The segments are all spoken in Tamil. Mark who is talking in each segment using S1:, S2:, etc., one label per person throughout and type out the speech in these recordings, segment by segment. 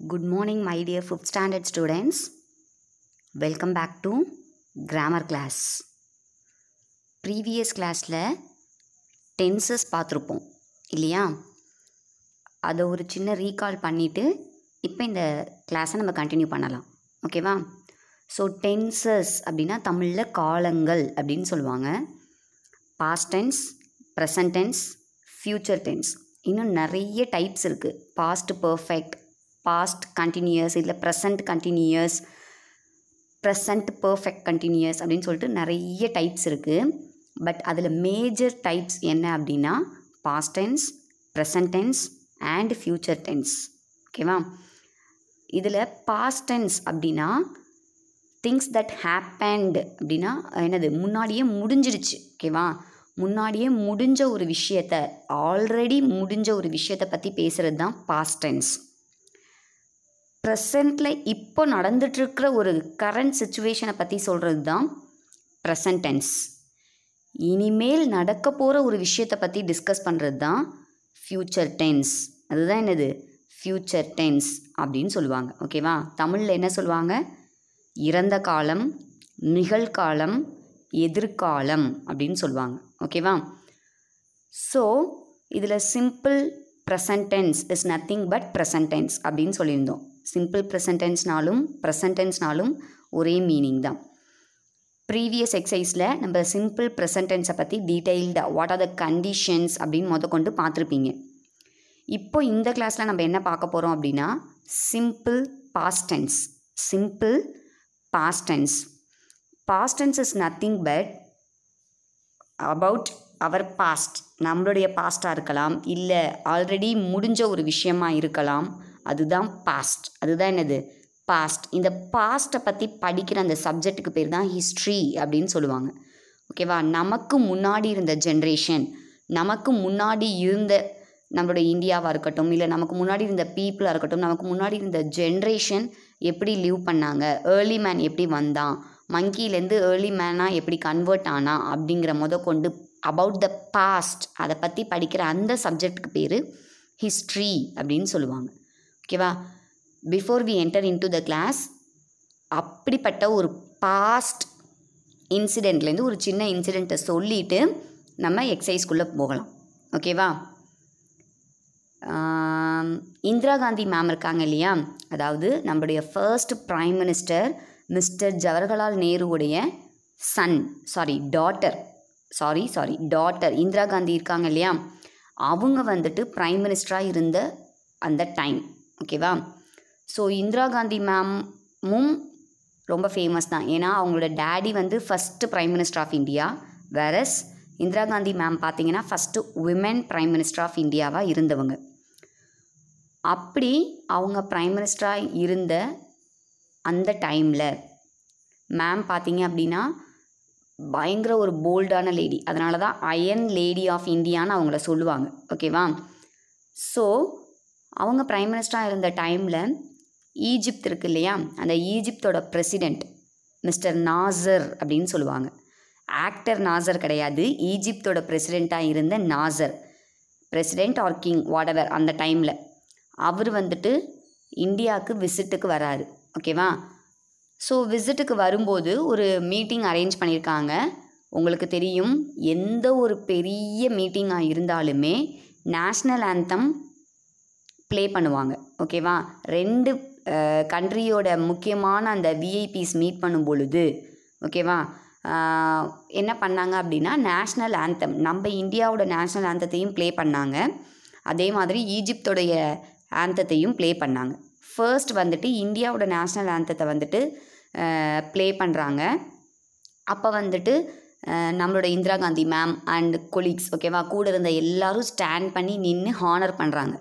S1: Good morning, my dear 5th standard students. Welcome back to grammar class. Previous classல tenses பார்த்துருப்போம் இல்லையா? அதை ஒரு சின்ன ரீகால் பண்ணிவிட்டு இப்போ இந்த கிளாஸை நம்ம கண்டினியூ பண்ணலாம். ஓகேவா? ஸோ டென்சஸ் அப்படின்னா தமிழில் காலங்கள் அப்படின்னு சொல்லுவாங்க. Past tense, present tense, future tense, இன்னும் நிறைய டைப்ஸ் இருக்குது. பாஸ்ட் பர்ஃபெக்ட், பாஸ்ட் கண்டினியூஸ், இல்லை present continuous, present perfect continuous அப்படின்னு சொல்லிட்டு நிறைய டைப்ஸ் இருக்குது. பட் அதில் மேஜர் டைப்ஸ் என்ன அப்படின்னா past tense, present tense and future tense. ஓகேவா? இதில் பாஸ்ட் டென்ஸ் அப்படின்னா திங்ஸ் தட் ஹேப்பன்ட் அப்படின்னா என்னது, முன்னாடியே முடிஞ்சிடுச்சு. ஓகேவா? முன்னாடியே முடிஞ்ச ஒரு விஷயத்தை, ஆல்ரெடி முடிஞ்ச ஒரு விஷயத்தை பற்றி பேசுகிறது தான் பாஸ்ட் டென்ஸ். ப்ரெசண்ட்டில் இப்போ நடந்துகிட்ருக்கிற ஒரு கரண்ட் சுச்சுவேஷனை பற்றி சொல்கிறது தான் ப்ரெசன்ட் டென்ஸ். இனிமேல் நடக்க போகிற ஒரு விஷயத்தை பற்றி டிஸ்கஸ் பண்ணுறது தான் ஃப்யூச்சர் டென்ஸ். அதுதான் என்னது, ஃப்யூச்சர் டென்ஸ் அப்படின்னு சொல்லுவாங்க. ஓகேவா? தமிழில் என்ன சொல்லுவாங்க, இறந்த காலம், நிகழ்காலம், எதிர்காலம் அப்படின்னு சொல்லுவாங்க. ஓகேவா? ஸோ இதில் simple present tense is nothing but present tense அப்படின்னு சொல்லியிருந்தோம். சிம்பிள் ப்ரெசன்ட் டென்ஸ்னாலும் ப்ரெசன்ட் டென்ஸ்னாலும் ஒரே மீனிங் தான். ப்ரீவியஸ் எக்ஸசைஸில் நம்ம சிம்பிள் ப்ரெசன்ட் டென்ஸை பற்றி டீட்டெயில்டாக வாட் ஆர் த கண்டிஷன்ஸ் அப்படின்னு கொண்டு பார்த்துருப்பீங்க. இப்போ இந்த கிளாஸில் நம்ம என்ன பார்க்க போகிறோம் அப்படின்னா simple past tense. Simple past tense. Past tense is nothing but about our past. நம்மளுடைய பாஸ்ட்டாக இருக்கலாம், இல்லை ஆல்ரெடி முடிஞ்ச ஒரு விஷயமா இருக்கலாம். அதுதான் பாஸ்ட். அதுதான் என்னது, பாஸ்ட். இந்த பாஸ்ட்டை பற்றி படிக்கிற அந்த சப்ஜெக்ட்டுக்கு பேர் தான் ஹிஸ்ட்ரி அப்படின்னு சொல்லுவாங்க. ஓகேவா? நமக்கு முன்னாடி இருந்த ஜென்ரேஷன், நமக்கு முன்னாடி இருந்த நம்மளுடைய இந்தியாவாக இருக்கட்டும், இல்லை நமக்கு முன்னாடி இருந்த பீப்புளாக இருக்கட்டும், நமக்கு முன்னாடி இருந்த ஜென்ரேஷன் எப்படி லிவ் பண்ணாங்க, ஏர்லி மேன் எப்படி வந்தான், மங்கிலேருந்து ஏர்லி மேனாக எப்படி கன்வெர்ட் ஆனா அப்படிங்கிற கொண்டு அபவுட் த பாஸ்ட் அதை பற்றி படிக்கிற அந்த சப்ஜெக்ட்டுக்கு பேர் ஹிஸ்ட்ரி அப்படின்னு சொல்லுவாங்க. ஓகேவா? Before we enter into the class, அப்படிப்பட்ட ஒரு பாஸ்ட் இன்சிடெண்ட்லேருந்து ஒரு சின்ன இன்சிடெண்ட்டை சொல்லிவிட்டு நம்ம எக்ஸசைஸ்குள்ளே போகலாம். ஓகேவா? இந்திரா காந்தி மேம் இருக்காங்க இல்லையா, அதாவது நம்மளுடைய first prime minister mister Jawaharlal நேருவுடைய டாட்டர் இந்திரா காந்தி இருக்காங்க இல்லையா, அவங்க பிரைம் மினிஸ்டராக இருந்த அந்த டைம். ஓகேவா? ஸோ இந்திரா காந்தி மேமும் ரொம்ப ஃபேமஸ் தான். ஏன்னா அவங்களோட daddy first prime minister of India, whereas Indira Gandhi ma'am பார்த்தீங்கன்னா first women prime minister of இந்தியாவாக இருந்தவங்க. அப்படி அவங்க பிரைம் மினிஸ்டராக இருந்த அந்த டைமில் மேம் பார்த்தீங்க அப்படின்னா பயங்கர ஒரு போல்டான லேடி. அதனால தான் அயன் லேடி ஆஃப் இந்தியான்னு அவங்கள சொல்லுவாங்க. ஓகேவா? ஸோ அவங்க பிரைம் மினிஸ்டராக இருந்த டைமில் ஈஜிப்த் இருக்குது இல்லையா, அந்த ஈஜிப்தோட பிரசிடெண்ட் மிஸ்டர் நாசர் அப்படின்னு சொல்லுவாங்க. ஆக்டர் நாசர் கிடையாது, ஈஜிப்தோட பிரசிடெண்ட்டாக இருந்த நாசர், பிரசிடெண்ட் ஆர் கிங் வாடவர். அந்த டைமில் அவர் இந்தியாவுக்கு விசிட்டுக்கு வராரு. ஓகேவா? ஸோ விசிட்டுக்கு வரும்போது ஒரு மீட்டிங் அரேஞ்ச் பண்ணியிருக்காங்க. உங்களுக்கு தெரியும், எந்த ஒரு பெரிய மீட்டிங்காக இருந்தாலுமே நேஷ்னல் ஆந்தம் ப்ளே பண்ணுவாங்க. ஓகேவா? ரெண்டு கண்ட்ரியோட முக்கியமான அந்த விஐபிஸ் மீட் பண்ணும் பொழுது, ஓகேவா, என்ன பண்ணாங்க அப்படின்னா நேஷ்னல் ஆந்தம், நம்ம இந்தியாவோட நேஷ்னல் ஆந்தத்தையும் ப்ளே பண்ணாங்க, அதே மாதிரி ஈஜிப்தோடைய ஆந்தத்தையும் ப்ளே பண்ணாங்க. ஃபர்ஸ்ட் இந்தியாவோட நேஷ்னல் ஆந்தத்தை ப்ளே பண்ணுறாங்க. அப்போ நம்மளோட Indira Gandhi ma'am and colleagues, ஓகேவா, கூட இருந்த எல்லோரும் ஸ்டாண்ட் பண்ணி நின்று ஹானர் பண்ணுறாங்க,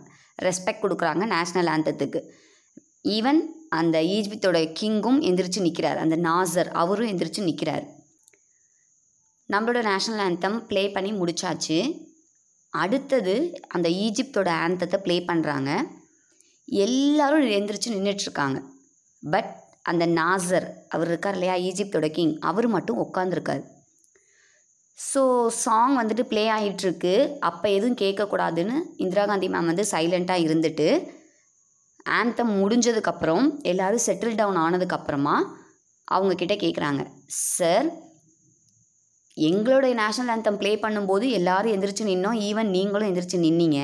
S1: ரெஸ்பெக்ட் கொடுக்குறாங்க நேஷ்னல் ஆந்தத்துக்கு. ஈவன் அந்த ஈஜிப்தோட கிங்கும் எந்திரிச்சு நிற்கிறார், அந்த நாசர் அவரும் எந்திரிச்சு நிற்கிறார். நம்மளோட நேஷ்னல் ஆந்தம் ப்ளே பண்ணி முடிச்சாச்சு. அடுத்தது அந்த ஈஜிப்தோட ஆந்தத்தை ப்ளே பண்ணுறாங்க. எல்லோரும் எந்திரிச்சு நின்றுட்டுருக்காங்க. பட் அந்த நாசர் அவர் இருக்கார் இல்லையா, ஈஜிப்தோட கிங், அவர் மட்டும் உட்காந்துருக்கார். ஸோ சாங் ப்ளே ஆகிட்டுருக்கு. அப்போ எதுவும் கேட்கக்கூடாதுன்னு இந்திரா காந்தி மேம் சைலண்ட்டாக இருந்துட்டு ஆந்தம் முடிஞ்சதுக்கப்புறம் எல்லோரும் செட்டில் டவுன் ஆனதுக்கப்புறமா அவங்கக்கிட்ட கேட்குறாங்க, சார் எங்களுடைய நேஷ்னல் ஆந்தம் ப்ளே பண்ணும்போது எல்லோரும் எந்திரிச்சு நின்னோம், ஈவன் நீங்களும் எந்திரிச்சு நின்னீங்க.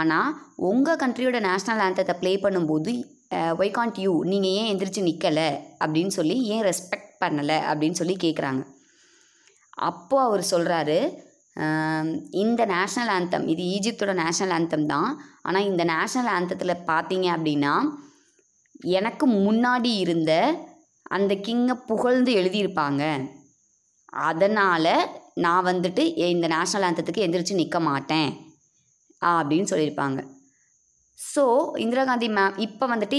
S1: ஆனால் உங்கள் கண்ட்ரியோட நேஷ்னல் ஆந்தத்தை ப்ளே பண்ணும்போது ஒய் காண்ட் யூ, நீங்கள் ஏன் எந்திரிச்சு நிற்கலை அப்படின்னு சொல்லி, ஏன் ரெஸ்பெக்ட் பண்ணலை அப்படின்னு சொல்லி கேட்குறாங்க. அப்போது அவர் சொல்கிறாரு, இந்த நேஷ்னல் ஆந்தம் இது ஈஜிப்தோட நேஷ்னல் ஆந்தம் தான். ஆனால் இந்த நேஷ்னல் ஆந்தத்தில் பார்த்தீங்க அப்படின்னா எனக்கு முன்னாடி இருந்த அந்த கிங்கை புகழ்ந்து எழுதியிருப்பாங்க. அதனால் நான் வந்துட்டு இந்த நேஷ்னல் ஆந்தத்துக்கு எந்திரிச்சு நிற்க மாட்டேன் அப்படின்னு சொல்லியிருப்பாங்க. ஸோ இந்திரா காந்தி மேம் இப்போ வந்துட்டு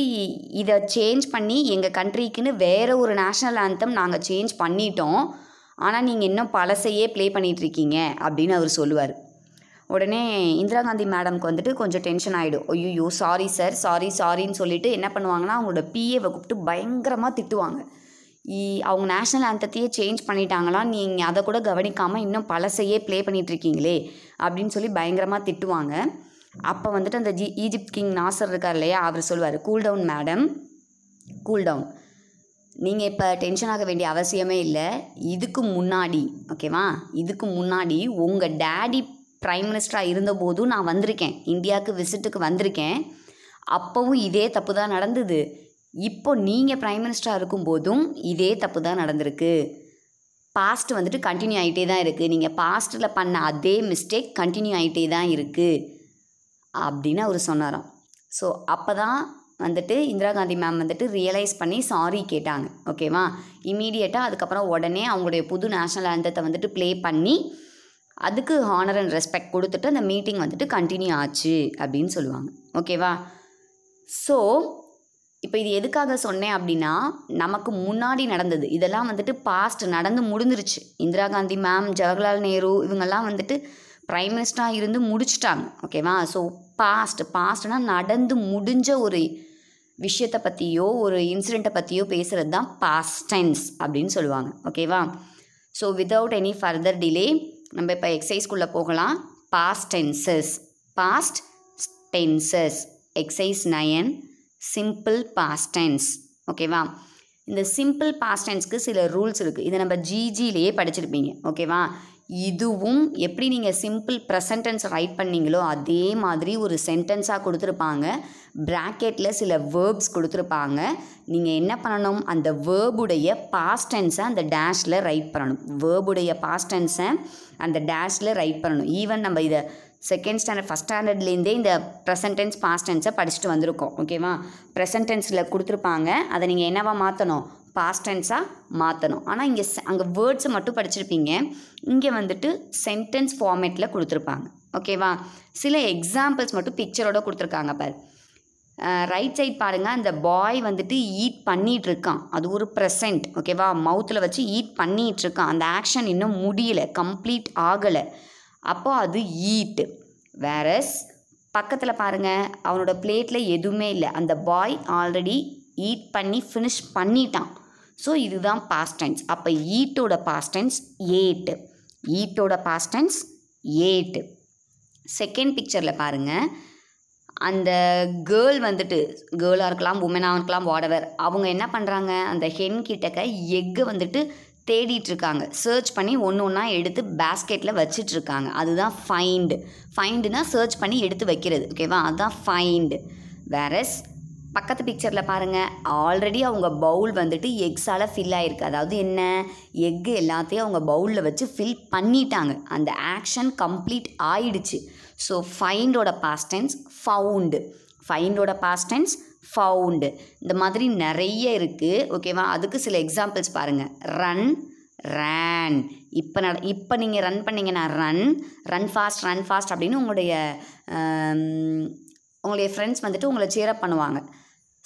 S1: இதை சேஞ்ச் பண்ணி எங்கள் கண்ட்ரிக்குன்னு வேறு ஒரு நேஷ்னல் ஆந்தம் நாங்கள் சேஞ்ச் பண்ணிட்டோம், ஆனால் நீங்கள் இன்னும் பழசையே ப்ளே பண்ணிகிட்ருக்கீங்க அப்படின்னு அவர் சொல்லுவார். உடனே இந்திரா காந்தி மேடம்க்கு வந்துட்டு கொஞ்சம் டென்ஷன் ஆகிடும். ஐயோ சாரி சார், சாரின்னு சொல்லிட்டு என்ன பண்ணுவாங்கன்னா அவங்களோட பிஏவை கூப்பிட்டு பயங்கரமாக திட்டுவாங்க. அவங்க நேஷ்னல் ஆந்தத்தையே சேஞ்ச் பண்ணிட்டாங்களா, நீங்கள் அதை கூட கவனிக்காமல் இன்னும் பழசையே ப்ளே பண்ணிகிட்ருக்கீங்களே அப்படின்னு சொல்லி பயங்கரமாக திட்டுவாங்க. அப்போ வந்துட்டு அந்த ஈஜிப்ட் கிங் நாசர் இருக்கார் இல்லையா, அவர் சொல்லுவார், cool down madam, cool down, நீங்கள் இப்போ டென்ஷன் ஆக வேண்டிய அவசியமே இல்லை. இதுக்கு முன்னாடி ஓகேவா, இதுக்கு முன்னாடி உங்கள் டேடி ப்ரைம் மினிஸ்டராக இருந்தபோதும் நான் வந்திருக்கேன், இந்தியாவுக்கு விசிட்டுக்கு வந்திருக்கேன். அப்போவும் இதே தப்பு தான் நடந்தது. இப்போ நீங்கள் ப்ரைம் மினிஸ்டராக இருக்கும்போதும் இதே தப்பு தான் நடந்திருக்கு. பாஸ்ட் வந்துட்டு கண்டினியூ ஆகிட்டே தான் இருக்குது. நீங்கள் பாஸ்ட்டில் பண்ண அதே மிஸ்டேக் கண்டினியூ ஆகிட்டே தான் இருக்குது அப்படின்னு அவர் சொன்னாராம். ஸோ அப்போ தான் வந்துட்டு இந்திரா காந்தி மேம் வந்துட்டு ரியலைஸ் பண்ணி சாரி கேட்டாங்க. ஓகேவா, இமீடியட்டாக அதுக்கப்புறம் உடனே அவங்களுடைய புது நேஷ்னல் ஆந்தத்தை வந்துட்டு ப்ளே பண்ணி அதுக்கு ஹானர் அண்ட் ரெஸ்பெக்ட் கொடுத்துட்டு அந்த மீட்டிங் வந்துட்டு கண்டினியூ ஆச்சு அப்படின்னு சொல்லுவாங்க. ஓகேவா, ஸோ இப்போ இது எதுக்காக சொன்னேன் அப்படின்னா, நமக்கு முன்னாடி நடந்தது இதெல்லாம் வந்துட்டு பாஸ்ட் நடந்து முடிஞ்சிருச்சு. இந்திரா காந்தி மேம், ஜவஹர்லால் நேரு இவங்கெல்லாம் வந்துட்டு ப்ரைம் மினிஸ்டராக இருந்து முடிச்சிட்டாங்க. ஓகேவா, ஸோ பாஸ்ட்னால் நடந்து முடிஞ்ச ஒரு விஷயத்தை பற்றியோ ஒரு இன்சிடெண்ட்டை பற்றியோ பேசுகிறது தான் பாஸ்ட் டென்ஸ் அப்படின்னு சொல்லுவாங்க. ஓகேவா, so without any further delay நம்ம இப்போ எக்ஸசைஸ்குள்ளே போகலாம். Past tenses exercise 9 simple past tense. ஓகேவா, இந்த சிம்பிள் பாஸ்ட் டென்ஸ்க்கு சில ரூல்ஸ் இருக்குது. இதை நம்ம ஜிஜிலேயே படிச்சிருப்பீங்க. ஓகேவா, இதுவும் எப்படி நீங்கள் சிம்பிள் ப்ரெசன்ட் டென்ஸ் ரைட் பண்ணீங்களோ அதே மாதிரி ஒரு சென்டென்ஸாக கொடுத்துருப்பாங்க. ப்ராக்கெட்டில் சில வேர்ப்ஸ் கொடுத்துருப்பாங்க. நீங்கள் என்ன பண்ணணும், அந்த வேர்புடைய பாஸ்ட் டென்ஸை அந்த டேஷில் ரைட் பண்ணணும். வேர்புடைய பாஸ்ட் டென்ஸை அந்த டேஷில் ரைட் பண்ணணும். ஈவன் நம்ம இதை செகண்ட் ஸ்டாண்டர்ட் ஃபஸ்ட் ஸ்டாண்டர்ட்லேருந்தே இந்த ப்ரெசன்ட் டென்ஸ் பாஸ்ட் டென்ஸை படிச்சுட்டு வந்திருக்கோம். ஓகேவா, ப்ரெசன்ட் டென்ஸில் கொடுத்துருப்பாங்க, அதை நீங்கள் என்னவா மாற்றணும், பாஸ்ட் டென்ஸாக மாற்றணும். ஆனால் இங்கே அங்கே வேர்ட்ஸை மட்டும் படிச்சிருப்பீங்க, இங்கே வந்துட்டு சென்டென்ஸ் ஃபார்மேட்டில் கொடுத்துருப்பாங்க. ஓகேவா, சில எக்ஸாம்பிள்ஸ் மட்டும் பிக்சரோட கொடுத்துருக்காங்க பாரு. ரைட் சைட் பாருங்கள், அந்த பாய் வந்துட்டு ஈட் பண்ணிகிட்ருக்கான், அது ஒரு ப்ரெசன்ட். ஓகேவா, மவுத்தில் வச்சு ஈட் பண்ணிகிட்ருக்கான், அந்த ஆக்ஷன் இன்னும் முடியலை, கம்ப்ளீட் ஆகலை, அப்போது அது ஈட். வேறஸ் பக்கத்தில் பாருங்கள், அவனோட பிளேட்டில் எதுவுமே இல்லை, அந்த பாய் ஆல்ரெடி ஈட் பண்ணி ஃபினிஷ் பண்ணிட்டான். ஸோ இதுதான் பாஸ்ட் டென்ஸ். அப்போ ஈட்டோட பாஸ்ட் டென்ஸ் ஏட், ஈட்டோட பாஸ்ட் டென்ஸ் ஏட். செகண்ட் பிக்சரில் பாருங்கள், அந்த கேர்ள் வந்துட்டு கேர்ளாக இருக்கலாம், உமனாக இருக்கலாம், வாடவர், அவங்க என்ன பண்ணுறாங்க, அந்த ஹென் கிட்டக்க எக்கு வந்துட்டு தேடிட்டுருக்காங்க, சர்ச் பண்ணி ஒன்று ஒன்றா எடுத்து பேஸ்கெட்டில் வச்சிட்ருக்காங்க. அதுதான் ஃபைண்டுனா சர்ச் பண்ணி எடுத்து வைக்கிறது. ஓகேவா, அதுதான் ஃபைண்டு. வேறஸ் பக்கத்து பிக்சரில் பாருங்கள், ஆல்ரெடி அவங்க பவுல் வந்துட்டு எக்ஸால் ஃபில் ஆகிருக்கு. அதாவது என்ன, எக்கு எல்லாத்தையும் அவங்க பவுலில் வச்சு ஃபில் பண்ணிட்டாங்க, அந்த ஆக்ஷன் கம்ப்ளீட் ஆயிடுச்சு. ஸோ ஃபைண்டோட பாஸ்ட் டென்ஸ் ஃபவுண்டு, ஃபைண்டோட பாஸ்ட் டென்ஸ் ஃபவுண்டு. இந்த மாதிரி நிறைய இருக்குது. ஓகேவா, அதுக்கு சில எக்ஸாம்பிள்ஸ் பாருங்கள். Run, ran. இப்போ நீங்கள் ரன் பண்ணிங்கன்னா ரன் ஃபாஸ்ட் அப்படின்னு உங்களுடைய ஃப்ரெண்ட்ஸ் வந்துட்டு உங்களை சேரப் பண்ணுவாங்க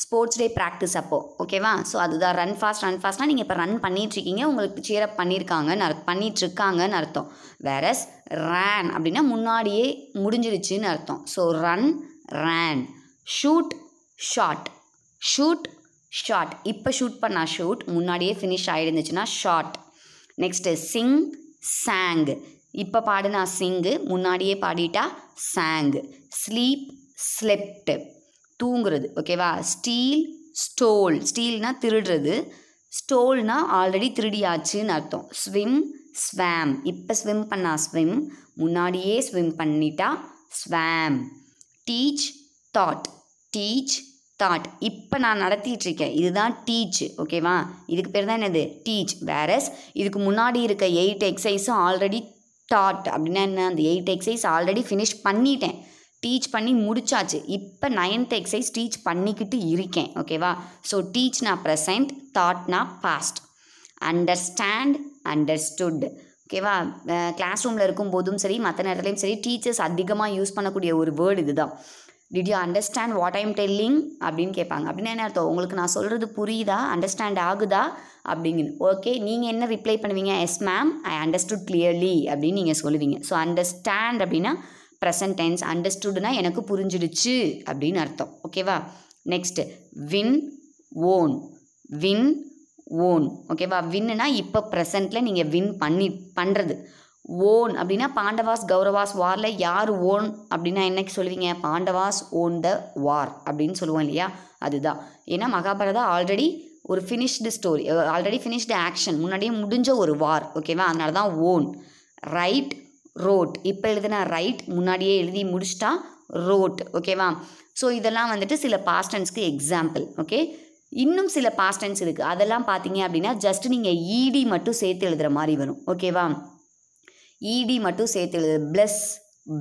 S1: ஸ்போர்ட்ஸ் டே ப்ராக்டிஸ் அப்போது. ஓகேவா, ஸோ அதுதான் ரன் ஃபாஸ்ட்னால் நீங்கள் இப்போ ரன் பண்ணிகிட்ருக்கீங்க, உங்களுக்கு சேரப் பண்ணிகிட்ருக்காங்கன்னு அர்த்தம். வேறஸ் ரேன் அப்படின்னா முன்னாடியே முடிஞ்சிருச்சுன்னு அர்த்தம். So run, ran. Shoot, shot. இப்போ ஷூட் பண்ணால் ஷூட், முன்னாடியே ஃபினிஷ் ஆகிருந்துச்சுன்னா ஷாட். Next sing, sang. இப்போ பாடுனா சிங்கு, முன்னாடியே பாடிட்டா சாங். Sleep, slept. தூங்குறது. ஓகேவா? Steel, stole. ஸ்டீல்னா திருடுறது, ஸ்டோல்னா ஆல்ரெடி திருடியாச்சுன்னு அர்த்தம். Swim, swam. இப்போ ஸ்விம் பண்ணா ஸ்விம், முன்னாடியே ஸ்விம் பண்ணிட்டா swam. Teach, taught. Teach, taught. இப்போ நான் நடத்திட்டுருக்கேன், இதுதான் டீச். ஓகேவா? இதுக்கு பேர் தான் என்னது? டீச். வேறஸ் இதுக்கு முன்னாடி இருக்க 8 எக்ஸசைஸும் ஆல்ரெடி டாட். அப்படின்னா என்ன? அந்த 8 எக்ஸசைஸ் ஆல்ரெடி ஃபினிஷ் பண்ணிட்டேன், டீச் பண்ணி முடிச்சாச்சு. இப்போ 9th எக்ஸசைஸ் டீச் பண்ணிக்கிட்டு இருக்கேன். ஓகேவா? ஸோ டீச்னா ப்ரெசன்ட், தாட்னா பாஸ்ட். Understand, understood. ஓகேவா? கிளாஸ் ரூமில் இருக்கும்போதும் சரி, மற்ற நேரத்துலையும் சரி, டீச்சர்ஸ் அதிகமாக யூஸ் பண்ணக்கூடிய ஒரு வேர்டு இதுதான். Did you understand what I am telling அப்படின்னு கேட்பாங்க. அப்படின்னா என்ன அர்த்தம்? உங்களுக்கு நான் சொல்கிறது புரியுதா, அண்டர்ஸ்டாண்ட் ஆகுதா அப்படிங்கன்னு. ஓகே, நீங்கள் என்ன ரிப்ளை பண்ணுவீங்க? Yes ma'am, I understood clearly அப்படின்னு நீங்கள் சொல்லுவீங்க. ஸோ அண்டர்ஸ்டாண்ட் அப்படின்னா ப்ரெசன்ட் டென்ஸ், அண்டர்ஸ்டுட்னா எனக்கு புரிஞ்சிடுச்சு அப்படின்னு அர்த்தம். ஓகேவா? Next win, own. Win, own. ஓகேவா? வின்னுனா இப்போ ப்ரெசண்ட்டில் நீங்கள் வின் பண்ணுறது. ஓன் அப்படின்னா பாண்டவாஸ் கௌரவாஸ் வாரில் யார் ஓன் அப்படின்னா என்னைக்கு சொல்லுவீங்க? பாண்டவாஸ் ஓன் த வார் அப்படின்னு சொல்லுவோம் இல்லையா? அதுதான். ஏன்னா மகாபாரதா ஆல்ரெடி ஒரு finished story, already finished action, முன்னாடியே முடிஞ்ச ஒரு வார். ஓகேவா? அதனால தான் ஓன். Right, road. இப்போ எழுதுனா ரைட், முன்னாடியே எழுதி முடிச்சிட்டா ரோட். ஓகேவா? ஸோ இதெல்லாம் வந்துட்டு சில பாஸ்ட் டென்ஸ்க்கு எக்ஸாம்பிள். ஓகே, இன்னும் சில பாஸ்ட் டென்ஸ் இருக்குது. அதெல்லாம் பார்த்தீங்க அப்படின்னா ஜஸ்ட் நீங்கள் ஈடி மட்டும் சேர்த்து எழுதுகிற மாதிரி வரும். ஓகேவா? ஈடி மட்டும் சேர்த்து எழுது. Plus,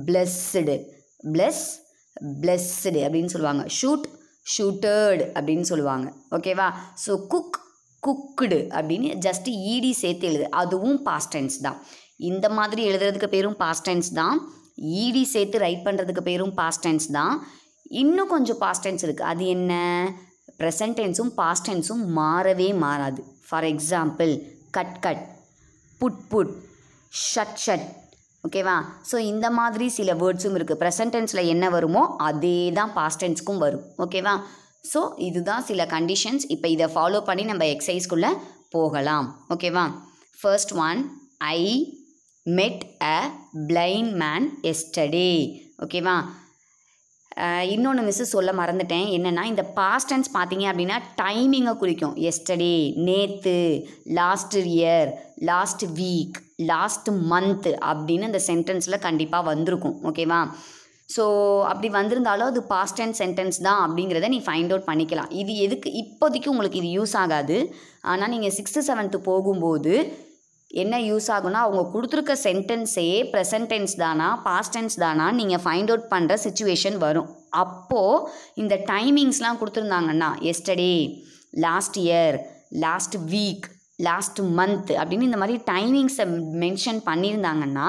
S1: blessed. பிளஸ், பிளஸ்டு அப்படின்னு சொல்லுவாங்க. ஷூட், ஷூட்டர்டு அப்படின்னு சொல்லுவாங்க. ஓகேவா? ஸோ குக், குக்குடு அப்படின்னு ஜஸ்ட் ஈடி சேர்த்து எழுது, அதுவும் பாஸ்ட் டென்ஸ் தான். இந்த மாதிரி எழுதுறதுக்கு பேரும் பாஸ்ட் டென்ஸ் தான், ஈடி சேர்த்து ரைட் பண்ணுறதுக்கு பேரும் பாஸ்ட் டென்ஸ் தான். இன்னும் கொஞ்சம் பாஸ்ட் டென்ஸ் இருக்குது. அது என்ன? ப்ரெசன்ட் டென்ஸும் பாஸ்ட் டென்ஸும் மாறவே மாறாது. For example, cut cut, put put, shut shut. ஓகேவா? ஸோ இந்த மாதிரி சில வேர்ட்ஸும் இருக்குது. ப்ரெசன்ட் டென்ஸில் என்ன வருமோ அதே தான் பாஸ்ட் டென்ஸ்க்கும் வரும். ஓகேவா? ஸோ இதுதான் சில கண்டிஷன்ஸ். இப்போ இதை ஃபாலோ பண்ணி நம்ம எக்ஸசைஸ்குள்ளே போகலாம். ஓகேவா? First one, I met a blind man yesterday. ஓகேவா? இன்னொன்று மிஸ்ஸு சொல்ல மறந்துட்டேன். என்னென்னா, இந்த பாஸ்ட் டென்ஸ் பார்த்தீங்க அப்படின்னா டைமிங்கை குறிக்கும். எஸ்டர்டே, நேற்று, last year, last week, last month அப்படின்னு அந்த சென்டென்ஸில் கண்டிப்பாக வந்திருக்கும். ஓகேவா? ஸோ அப்படி வந்திருந்தாலும் அது பாஸ்ட் டென்ஸ் சென்டென்ஸ் தான் அப்படிங்கிறத நீ ஃபைண்ட் அவுட் பண்ணிக்கலாம். இது எதுக்கு இப்போதைக்கு உங்களுக்கு இது யூஸ் ஆகாது. ஆனால் நீங்கள் 6th 7th போகும்போது என்ன யூஸ் ஆகும்னா, அவங்க கொடுத்துருக்க சென்டென்ஸே ப்ரெசன்ட் டென்ஸ் தானா பாஸ்ட் டென்ஸ் தானா நீங்கள் ஃபைண்ட் அவுட் பண்ணுற சிச்சுவேஷன் வரும். அப்போது இந்த டைமிங்ஸ்லாம் கொடுத்துருந்தாங்கன்னா yesterday, last year, last week, last month அப்படின்னு இந்த மாதிரி டைமிங்ஸை மென்ஷன் பண்ணியிருந்தாங்கன்னா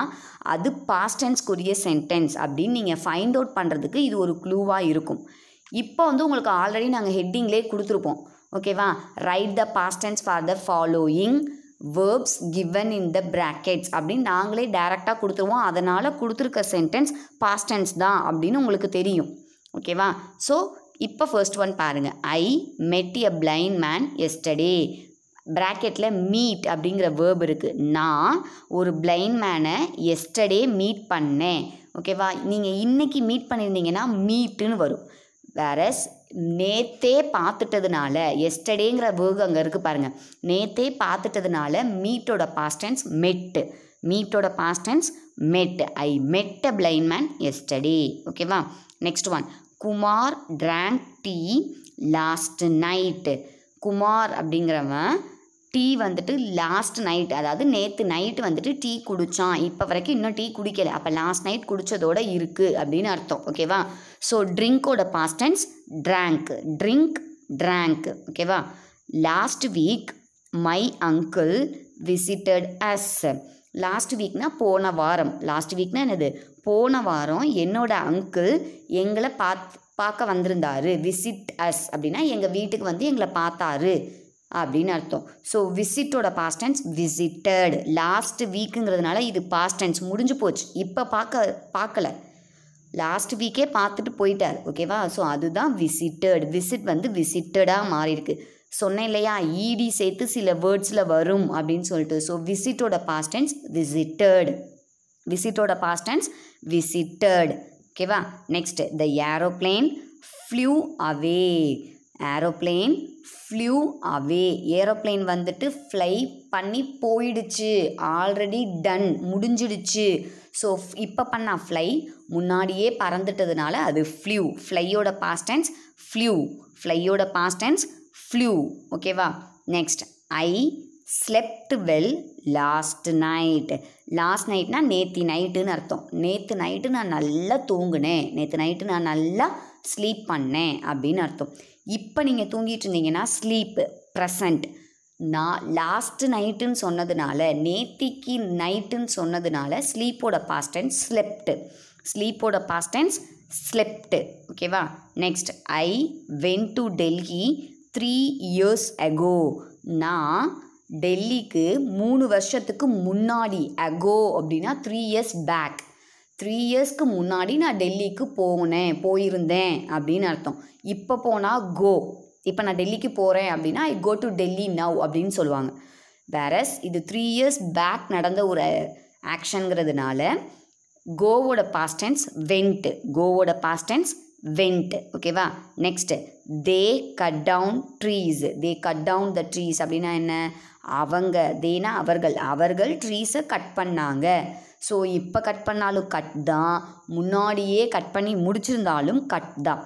S1: அது பாஸ்ட் டென்ஸ்க்குரிய சென்டென்ஸ் அப்படின்னு நீங்கள் ஃபைண்ட் அவுட் பண்ணுறதுக்கு இது ஒரு க்ளூவாக இருக்கும். இப்போ வந்து உங்களுக்கு ஆல்ரெடி நாங்கள் ஹெட்டிங்லேயே கொடுத்துருப்போம். ஓகேவா? Write the past tense for the following verbs given in the brackets அப்படின்னு நாங்களே டைரெக்டாக கொடுத்துருவோம். அதனால் கொடுத்துருக்க சென்டென்ஸ் பாஸ்ட் டென்ஸ் தான் அப்படின்னு உங்களுக்கு தெரியும். ஓகேவா? ஸோ இப்போ ஃபர்ஸ்ட் ஒன் பாருங்கள். ஐ மெட் எ பிளைண்ட் மேன் எஸ்டர்டே. ப்ராக்கெட்டில் மீட் அப்படிங்கிற வேர்ப் இருக்குது. நான் ஒரு பிளைண்ட் மேனை எஸ்டர்டே மீட் பண்ணேன். ஓகேவா? நீங்கள் இன்றைக்கி மீட் பண்ணியிருந்தீங்கன்னா மீட்டுன்னு வரும். வேறஸ் நேத்தே பார்த்துட்டதுனால, எஸ்டர்டேங்கிற வேர்க் அங்கே இருக்குது பாருங்கள், நேத்தே பார்த்துட்டதுனால மீட்டோட பாஸ்ட் டென்ஸ் மெட். மீட்டோட past tense met. I met a blind man yesterday. ஓகேவா? Next one, Kumar drank tea last night. Kumar அப்படிங்கிறவன் டீ வந்துட்டு லாஸ்ட் நைட், அதாவது நேற்று நைட்டு வந்துட்டு டீ குடித்தான். இப்போ வரைக்கும் இன்னும் டீ குடிக்கலை. அப்போ லாஸ்ட் நைட் குடித்ததோடு இருக்குது அப்படின்னு அர்த்தம். ஓகேவா? ஸோ ட்ரிங்கோட past tense drank. Drink, drank. ஓகேவா? Last week my uncle visited us. Last வீக்னா போன வாரம். லாஸ்ட் வீக்னா என்னது? போன வாரம் என்னோட அங்கிள் எங்களை பார்க்க வந்திருந்தாரு. விசிட் அஸ் அப்படின்னா எங்கள் வீட்டுக்கு வந்து எங்களை பார்த்தாரு அப்படின்னு அர்த்தம். ஸோ விசிட்டோட பாஸ்ட் டென்ஸ் விசிட்டட். லாஸ்ட் வீக்குங்கிறதுனால இது பாஸ்ட் டென்ஸ் முடிஞ்சு போச்சு. இப்போ பார்க்கல, லாஸ்ட் வீக்கே பார்த்துட்டு போயிட்டார். ஓகேவா? ஸோ அதுதான் விசிட்டட். விசிட் வந்து விசிட்டடாக மாறியிருக்கு. சொன்னேன் இல்லையா, ஈடி சேர்த்து சில வேர்ட்ஸில் வரும் அப்படின்னு சொல்லிட்டு. ஸோ விசிட்டோட பாஸ்ட் டென்ஸ் விசிட்டட். விசிட்டோட பாஸ்ட் டென்ஸ் விசிட்டட். ஓகேவா? Next, the aeroplane flew away. Aeroplane flew away. Aeroplane வந்துட்டு ஃப்ளை பண்ணி போயிடுச்சு, ஆல்ரெடி டன், முடிஞ்சிடுச்சு. ஸோ இப்போ பண்ண ஃப்ளை முன்னாடியே பறந்துட்டதுனால அது ஃப்ளூ. ஃப்ளையோட பாஸ்ட் டென்ஸ் ஃப்ளூ. ஃப்ளையோட பாஸ்ட் டென்ஸ் ஃப்ளூ. ஓகேவா? Next, I slept well last night. Last நைட்னா நேற்று நைட்டுன்னு அர்த்தம். நேற்று நைட்டு நான் நல்லா தூங்குனேன், நேற்று நைட்டு நான் நல்லா ஸ்லீப் பண்ணேன் அப்படின்னு அர்த்தம். இப்போ நீங்கள் தூங்கிட்டு இருந்தீங்கன்னா ஸ்லீப்பு ப்ரெசண்ட். நான் லாஸ்ட்டு நைட்டுன்னு சொன்னதுனால, நேத்திக்கு நைட்டுன்னு சொன்னதுனால ஸ்லீப்போட பாஸ்ட் டென்ஸ் ஸ்லெப்ட். ஸ்லீப்போட பாஸ்ட் டென்ஸ் ஸ்லெப்ட். ஓகேவா? Next, I went to Delhi 3 years ago. நான் டெல்லிக்கு 3 வருஷத்துக்கு முன்னாடி, அகோ அப்படின்னா 3 years பேக், 3 இயர்ஸ்க்கு முன்னாடி நான் டெல்லிக்கு போயிருந்தேன் அப்படின்னு அர்த்தம். இப்போ போனால் கோ. இப்போ நான் டெல்லிக்கு போகிறேன் அப்படின்னா I go to Delhi now அப்படின்னு சொல்லுவாங்க. வேறஸ் இது 3 years பேக் நடந்த ஒரு ஆக்ஷனுங்கிறதுனால கோவோட பாஸ்ட் டென்ஸ் வெண்ட். கோவோட பாஸ்ட் டென்ஸ் வெண்ட். ஓகேவா? Next, they cut down trees. They cut down the trees அப்படின்னா என்ன? அவங்க, தேனா அவர்கள் ட்ரீஸை கட் பண்ணாங்க. ஸோ இப்போ கட் பண்ணாலும் கட் தான், முன்னாடியே கட் பண்ணி முடிச்சிருந்தாலும் கட் தான்.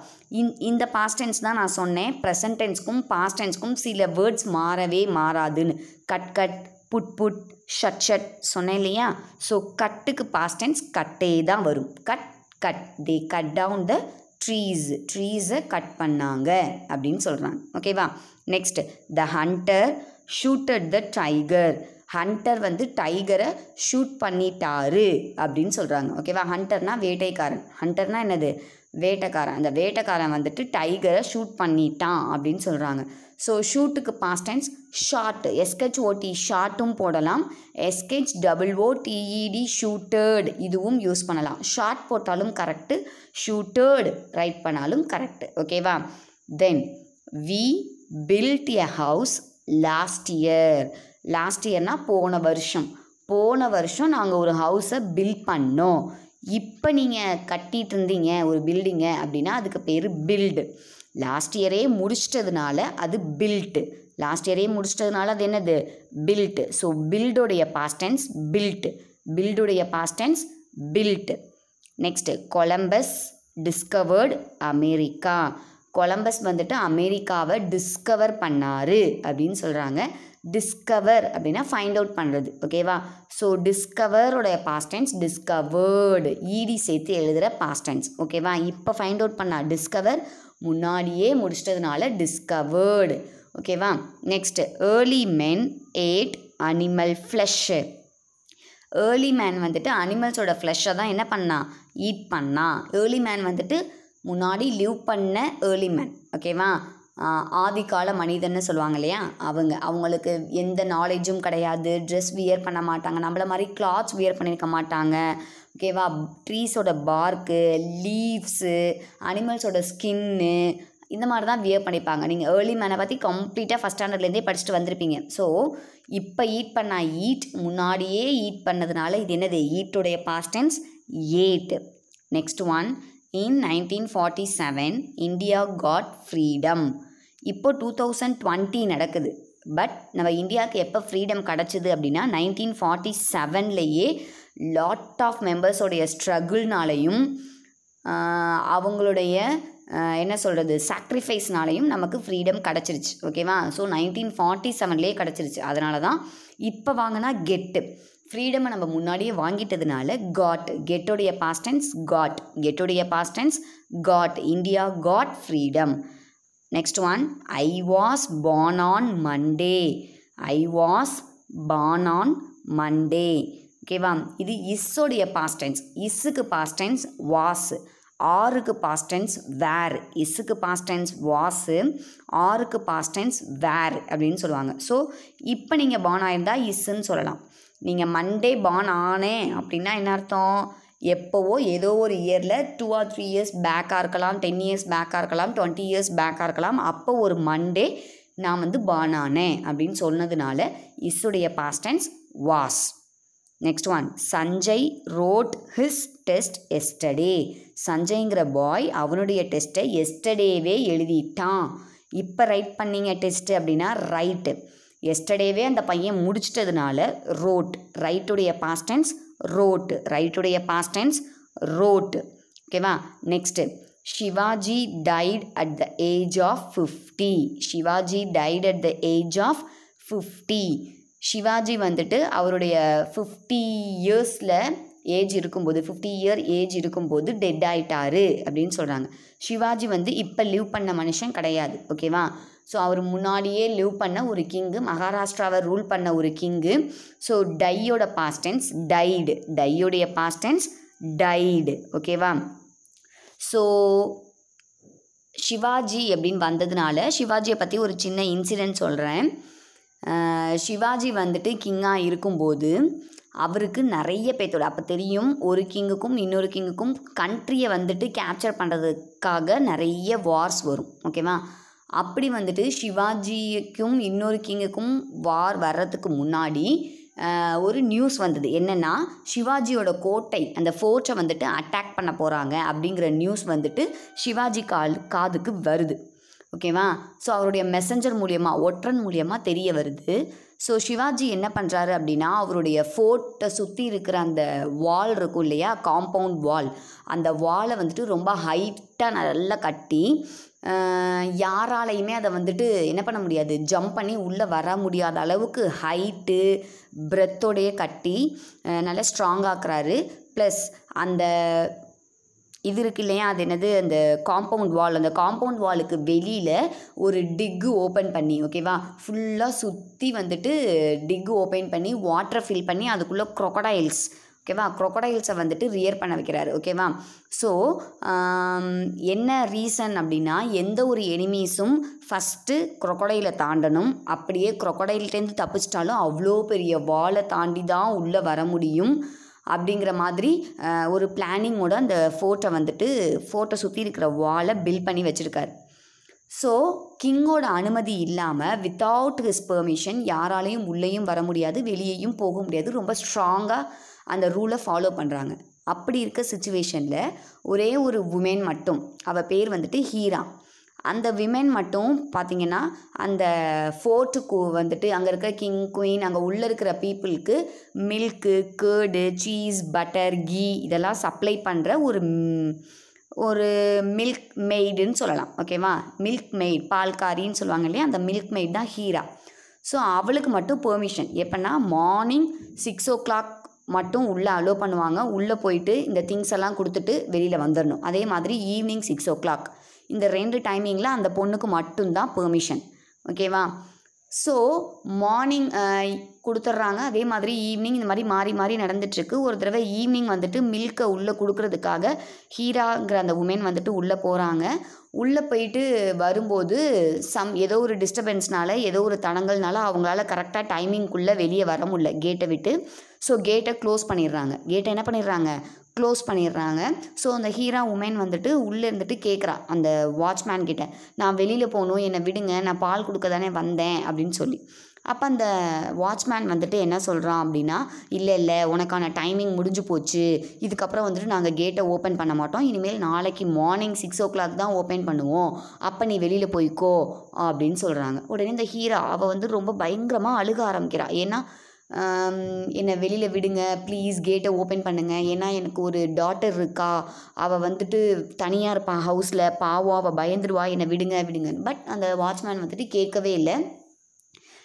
S1: இந்த பாஸ்ட் டென்ஸ் தான் நான் சொன்னேன், ப்ரெசன்ட் டென்ஸ்க்கும் பாஸ்ட் டென்ஸ்க்கும் சில வேர்ட்ஸ் மாறவே மாறாதுன்னு. Cut cut, put put, shut shut சொன்னேன் இல்லையா? ஸோ கட்டுக்கு பாஸ்ட் டென்ஸ் கட்டே தான் வரும். Cut cut. They cut down the ட்ரீஸை கட் பண்ணாங்க அப்படின்னு சொல்கிறாங்க. ஓகேவா? Next, the hunter shooted the tiger. Hunter வந்து டைகரை ஷூட் பண்ணிட்டாரு அப்படின்னு சொல்கிறாங்க. ஓகேவா? ஹண்டர்னா வேட்டைக்காரன். ஹண்டர்னா என்னது? வேட்டைக்காரன். அந்த வேட்டைக்காரன் வந்துட்டு டைகரை ஷூட் பண்ணிட்டான் அப்படின்னு சொல்கிறாங்க. ஸோ ஷூட்டுக்கு பாஸ்ட் டென்ஸ் ஷாட். SHOT ஷாட்டும் போடலாம், SHOOTED ஷூட்டட் இதுவும் யூஸ் பண்ணலாம். ஷார்ட் போட்டாலும் கரெக்டு, ஷூட்டட் ரைட் பண்ணாலும் கரெக்டு. ஓகேவா? Then, we built a house last year. Last இயர்னால் போன வருஷம் நாங்கள் ஒரு ஹவுஸை பில்ட் பண்ணோம். இப்போ நீங்கள் கட்டிகிட்டு இருந்தீங்க ஒரு பில்டிங்கை அப்படின்னா அதுக்கு பேர் பில்டு. லாஸ்ட் இயரே முடிச்சிட்டதுனால அது பில்ட்டு. லாஸ்ட் இயரே முடிச்சிட்டதுனால அது என்னது? பில்ட்டு. ஸோ பில்டோடைய பாஸ்ட் டென்ஸ் பில்ட். பில்டுடைய past tense built. Next, Columbus discovered America. Columbus வந்துட்டு அமெரிக்காவை டிஸ்கவர் பண்ணார் அப்படின்னு சொல்கிறாங்க. டிஸ்கவர் அப்படின்னா ஃபைண்ட் அவுட் பண்ணுறது. ஓகேவா? ஸோ டிஸ்கவரோடைய பாஸ்ட் டென்ஸ் டிஸ்கவர்டு. ஈடி சேர்த்து எழுதுகிற பாஸ்ட் டென்ஸ். ஓகேவா? இப்போ ஃபைண்ட் அவுட் பண்ணா டிஸ்கவர், முன்னாடியே முடிச்சிட்டதுனால டிஸ்கவர்டு. ஓகேவா? Next, early men ate animal flesh. Early man வந்துட்டு அனிமல்ஸோட ஃப்ளஷை தான் என்ன பண்ணா? ஈட் பண்ணா. ஏர்லி மேன் வந்துட்டு முன்னாடி லிவ் பண்ண ஏர்லி மேன். ஓகேவா? ஆதிகால மனிதன்னு சொல்லுவாங்க இல்லையா? அவங்களுக்கு எந்த நாலேஜும் கிடையாது, ட்ரெஸ் வியர் பண்ண மாட்டாங்க, நம்மள மாதிரி கிளாத்ஸ் வியர் பண்ணியிருக்க மாட்டாங்க. ஓகேவா? ட்ரீஸோட பார்க்கு, லீவ்ஸு, அனிமல்ஸோட ஸ்கின்னு இந்த மாதிரி தான் வியர் பண்ணிப்பாங்க. நீங்கள் ஏர்லி மேனை பற்றி கம்ப்ளீட்டாக ஃபஸ்ட் ஸ்டாண்டர்ட்லேருந்தே படிச்சுட்டு வந்திருப்பீங்க. ஸோ இப்போ ஈட் பண்ண ஈட், முன்னாடியே ஈட் பண்ணதுனால இது என்னது? ஈட்டுடைய past tense ate. Next one, in 1947 India got freedom. இப்போ 2020 நடக்குது. பட் நம்ம இந்தியாவுக்கு எப்போ ஃப்ரீடம் கிடச்சிது அப்படின்னா 1947லேயே லாட் ஆஃப் மெம்பர்ஸோடைய ஸ்ட்ரகிள்னாலையும் அவங்களுடைய என்ன சொல்கிறது சாக்ரிஃபைஸ்னாலையும் நமக்கு ஃப்ரீடம் கிடச்சிருச்சு. ஓகேவா? ஸோ 1947லேயே கிடச்சிருச்சு. அதனால தான் இப்போ வாங்கினா கெட்டு. ஃப்ரீடமை நம்ம முன்னாடியே வாங்கிட்டதுனால காட். கெட்டோடைய பாஸ்ட் டென்ஸ் காட். கெட்டோடைய past tense got. India got freedom. Next one, I was born on Monday. I was born on Monday. ஓகேவா? இது இஸ்ஸோடைய பாஸ்ட் டென்ஸ். இஸ்ஸுக்கு பாஸ்ட் டென்ஸ் வாஸ். ஆருக்கு பாஸ்ட் டென்ஸ் வேர். இஸ்ஸுக்கு பாஸ்ட் டென்ஸ் வாஸு, ஆருக்கு பாஸ்ட் டென்ஸ் வேர் அப்படின்னு சொல்லுவாங்க. ஸோ இப்போ நீங்கள் பார்ன் ஆயிருந்தால் இஸ்ஸுன்னு சொல்லலாம். நீங்கள் மண்டே பார்ன் ஆனேன் அப்படின்னா என்ன அர்த்தம்? எப்போவோ ஏதோ ஒரு இயரில் 2 or 3 years பேக்காக இருக்கலாம், 10 years பேக்காக இருக்கலாம், 20 years பேக்காக இருக்கலாம். அப்போ ஒரு மண்டே நான் பார்ன் ஆனேன் அப்படின்னு சொன்னதுனால இஸ்ஸுடைய past tense was. Next one, Sanjay wrote his test yesterday. சஞ்சய்ங்கிற பாய் அவனுடைய டெஸ்ட்டை எஸ்டர்டேவே எழுதிட்டான். இப்போ ரைட் பண்ணிங்க டெஸ்ட்டு அப்படின்னா ரைட்டு. எஸ்டர்டேவே அந்த பையன் முடிச்சிட்டதுனால ரோட், ரைட்டுடைய பாஸ்ட் டென்ஸ் ரோட், ரைட்டுடைய பாஸ்ட் டென்ஸ் ரோட். ஓகேவா? Next, Shivaji died at the age of 50. Shivaji died at the age of 50. Shivaji வந்துட்டு அவருடைய 50 இயர்ஸில் ஏஜ் இருக்கும்போது, 50 இயர் ஏஜ் இருக்கும்போது டெட் ஆகிட்டாரு அப்படின்னு சொல்கிறாங்க. சிவாஜி வந்து இப்போ லிவ் பண்ண மனுஷன் கிடையாது. ஓகேவா? ஸோ அவர் முன்னாடியே லிவ் பண்ண ஒரு கிங்கு, மகாராஷ்டிராவை ரூல் பண்ண ஒரு கிங்கு. ஸோ டையோட பாஸ்ட் டென்ஸ் டைடு, டையோடைய பாஸ்ட் டென்ஸ் டைடு. ஓகேவா? ஸோ சிவாஜி அப்படின்னு வந்ததுனால சிவாஜியை பற்றி ஒரு சின்ன இன்சிடென்ட் சொல்கிறேன். சிவாஜி வந்துட்டு கிங்காக இருக்கும்போது அவருக்கு நிறைய பேர்த்தோட, அப்போ தெரியும் ஒரு கிங்குக்கும் இன்னொரு கிங்குக்கும் கண்ட்ரியை வந்துட்டு கேப்சர் பண்ணுறதுக்காக நிறைய வார்ஸ் வரும். ஓகேவா? அப்படி வந்துட்டு சிவாஜிக்கும் இன்னொரு கிங்குக்கும் வார் வர்றதுக்கு முன்னாடி ஒரு நியூஸ் வந்தது. என்னென்னா, சிவாஜியோட கோட்டை, அந்த ஃபோர்ட்டை வந்துட்டு அட்டாக் பண்ண போகிறாங்க அப்படிங்கிற நியூஸ் வந்துட்டு சிவாஜி காதுக்கு வருது. ஓகேவா? ஸோ அவருடைய மெசஞ்சர் மூலியமாக, ஒற்றன் மூலியமாக தெரிய வருது. ஸோ சிவாஜி என்ன பண்ணுறாரு அப்படின்னா, அவருடைய ஃபோர்ட்டை சுற்றி இருக்கிற அந்த வால் இருக்கும் இல்லையா, காம்பவுண்ட் வால், அந்த வாலை வந்துட்டு ரொம்ப ஹைட்டாக நல்லா கட்டி யாராலையுமே அதை வந்துட்டு என்ன பண்ண முடியாது, ஜம்ப் பண்ணி உள்ளே வர முடியாத அளவுக்கு ஹைட்டு பிரெத்தோடையே கட்டி நல்லா ஸ்ட்ராங்காக்குறாரு. ப்ளஸ் அந்த இது இருக்கு இல்லையா, அது என்னது, அந்த காம்பவுண்ட் வால், அந்த காம்பவுண்ட் வாலுக்கு வெளியில் ஒரு டிக்கு ஓப்பன் பண்ணி, ஓகேவா, ஃபுல்லாக சுற்றி வந்துட்டு டிக்கு ஓப்பன் பண்ணி வாட்டரை ஃபில் பண்ணி அதுக்குள்ளே க்ரொக்கடைல்ஸ், ஓகேவா, க்ரொக்கடைல்ஸை வந்துட்டு ரியர் பண்ண வைக்கிறாரு. ஓகேவா? ஸோ என்ன ரீசன் அப்படின்னா, எந்த ஒரு எனிமீஸும் ஃபஸ்ட்டு க்ரொக்கடைலை தாண்டணும். அப்படியே க்ரொக்கடைல்கிட்டேருந்து தப்பிச்சிட்டாலும் அவ்வளோ பெரிய வாலை தாண்டி தான் உள்ளே வர முடியும் அப்படிங்கிற மாதிரி ஒரு பிளானிங்கோட அந்த ஃபோர்ட்டை சுற்றி இருக்கிற வாலை பில்ட் பண்ணி வச்சுருக்காரு. ஸோ கிங்கோட அனுமதி இல்லாமல் வித்தவுட் ஹிஸ் பெர்மிஷன் யாராலையும் உள்ளேயும் வர முடியாது, வெளியேயும் போக முடியாது. ரொம்ப ஸ்ட்ராங்காக அந்த ரூலை ஃபாலோ பண்ணுறாங்க. அப்படி இருக்க சுச்சுவேஷனில் ஒரே ஒரு உமன் மட்டும், அவள் பேர் வந்துட்டு ஹீரா. அந்த விமென் மட்டும் பார்த்திங்கன்னா அந்த ஃபோர்ட்டுக்கு வந்துட்டு அங்கே இருக்க கிங் குயின், அங்கே உள்ளே இருக்கிற பீப்புளுக்கு milk, curd, cheese, butter, ghee இதெல்லாம் சப்ளை பண்ணுற ஒரு மில்க் மெய்டுன்னு சொல்லலாம். ஓகேவா? மில்க் மெய்ட், பால்காரின்னு சொல்லுவாங்க இல்லையா, அந்த மில்க் மெய்ட் தான் ஹீரா. ஸோ அவளுக்கு மட்டும் பெர்மிஷன் எப்போனா மார்னிங் 6 o'clock மட்டும் உள்ளே அலோவ் பண்ணுவாங்க. உள்ளே போயிட்டு இந்த திங்ஸ் எல்லாம் கொடுத்துட்டு வெளியில் வந்துடணும். அதே மாதிரி ஈவினிங் 6 o'clock, இந்த 2 டைமிங்கில் அந்த பொண்ணுக்கு மட்டும்தான் பெர்மிஷன். ஓகேவா? ஸோ மார்னிங் கொடுத்துட்றாங்க, அதே மாதிரி ஈவினிங் இந்த மாதிரி மாறி மாறி நடந்துட்டுருக்கு. ஒரு தடவை ஈவினிங் வந்துட்டு மில்கை உள்ளே கொடுக்கறதுக்காக ஹீராங்கிற அந்த உமன் வந்துட்டு உள்ளே போகிறாங்க. உள்ளே போயிட்டு வரும்போது ஏதோ ஒரு டிஸ்டர்பன்ஸ்னால, ஏதோ ஒரு தடங்கல்னால அவங்களால கரெக்டாக டைமிங்குள்ளே வெளியே வர முடியல கேட்டை விட்டு. ஸோ கேட்டை க்ளோஸ் பண்ணிடுறாங்க. கேட்டை என்ன பண்ணிடுறாங்க, க்ளோஸ் பண்ணிடுறாங்க. ஸோ அந்த ஹீரா உமன் வந்துட்டு உள்ளே இருந்துட்டு கேட்குறா அந்த வாட்ச்மேன் கிட்ட, நான் வெளியில் போகணும், என்னை விடுங்க, நான் பால் கொடுக்க தானே வந்தேன் அப்படின்னு சொல்லி. அப்போ அந்த வாட்ச்மேன் வந்துட்டு என்ன சொல்கிறான் அப்படின்னா, இல்லை உனக்கான டைமிங் முடிஞ்சு போச்சு, இதுக்கப்புறம் வந்துட்டு நாங்கள் கேட்டை ஓப்பன் பண்ண மாட்டோம், இனிமேல் நாளைக்கு மார்னிங் 6 o'clock தான் ஓப்பன் பண்ணுவோம், அப்போ நீ வெளியில் போய்க்கோ அப்படின்னு சொல்கிறாங்க. உடனே இந்த ஹீரா அவள் வந்து ரொம்ப பயங்கரமாக அழுக ஆரம்பிக்கிறா. ஏன்னா என்னை வெளியில் விடுங்க ப்ளீஸ், கேட்டை ஓப்பன் பண்ணுங்கள், ஏன்னா எனக்கு ஒரு டாட்டர் இருக்கா, அவள் வந்துட்டு தனியாக இருப்பாள் ஹவுஸில், பாவம் அவள் பயந்துருவா, என்னை விடுங்க. பட் அந்த வாட்ச்மேன் வந்துட்டு கேட்கவே இல்லை.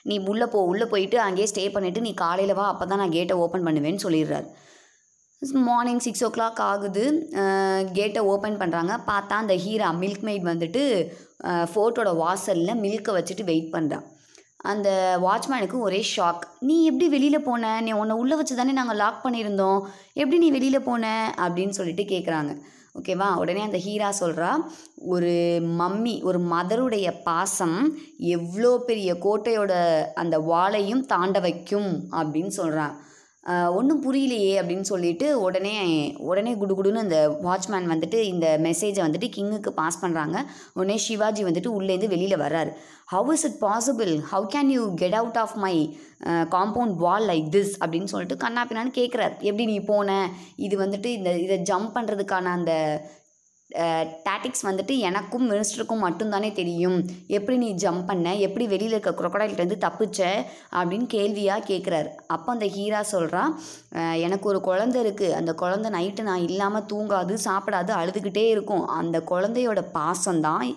S1: நீ உள்ளே போயிட்டு அங்கேயே ஸ்டே பண்ணிவிட்டு நீ காலையில் வா, அப்போ தான் நான் கேட்டை ஓப்பன் பண்ணுவேன்னு சொல்லிடுறாரு. மார்னிங் 6 o'clock ஆகுது. கேட்டை ஓப்பன் பண்ணுறாங்க. பார்த்தா அந்த ஹீரா மில்க் மெய்ட் வந்துட்டு ஃபோர்ட்டோட வாசலில் மில்கை வச்சுட்டு வெயிட் பண்ணுறான். அந்த வாட்ச்மேனுக்கு ஒரே ஷாக். நீ எப்படி வெளியில் போன, நீ உன்னை உள்ளே வச்சு தானே நாங்கள் லாக் பண்ணியிருந்தோம், எப்படி நீ வெளியில் போன அப்படின்னு சொல்லிட்டு கேட்குறாங்க. ஓகேவா? உடனே அந்த ஹீரா சொல்கிறா, ஒரு மம்மி, ஒரு மதருடைய பாசம் எவ்வளோ பெரிய கோட்டையோட அந்த வாளையும் தாண்ட வைக்கும் அப்படின்னு சொல்கிறான். ஒன்றும் புரியலையே அப்படின்னு சொல்லிட்டு உடனே குடுகுடுன்னு அந்த வாட்ச்மேன் வந்துட்டு இந்த மெசேஜை வந்துட்டு கிங்குக்கு பாஸ் பண்ணுறாங்க. உடனே சிவாஜி வந்துட்டு உள்ளேருந்து வெளியில் வர்றாரு. How is it possible, how can you get out of my compound wall like this அப்படின்னு சொல்லிட்டு கண்ணாப்பினான்னு கேட்குறாரு. எப்படி நீ போன, இது வந்துட்டு இதை ஜம்ப் பண்ணுறதுக்கான அந்த டாட்டிக்ஸ் வந்துட்டு எனக்கும் மினிஸ்டருக்கும் மட்டும்தானே தெரியும், எப்படி நீ ஜம்ப் பண்ண, எப்படி வெளியில் இருக்க குரோக்கடைல்கிட்டேருந்து தப்பிச்ச அப்படின்னு கேள்வியாக கேட்குறாரு. அப்போ அந்த ஹீரா சொல்கிறா, எனக்கு ஒரு குழந்தை இருக்குது, அந்த குழந்தை நைட்டு நான் இல்லாமல் தூங்காது, சாப்பிடாது, அழுதுகிட்டே இருக்கும். அந்த குழந்தையோட பாசம்தான்,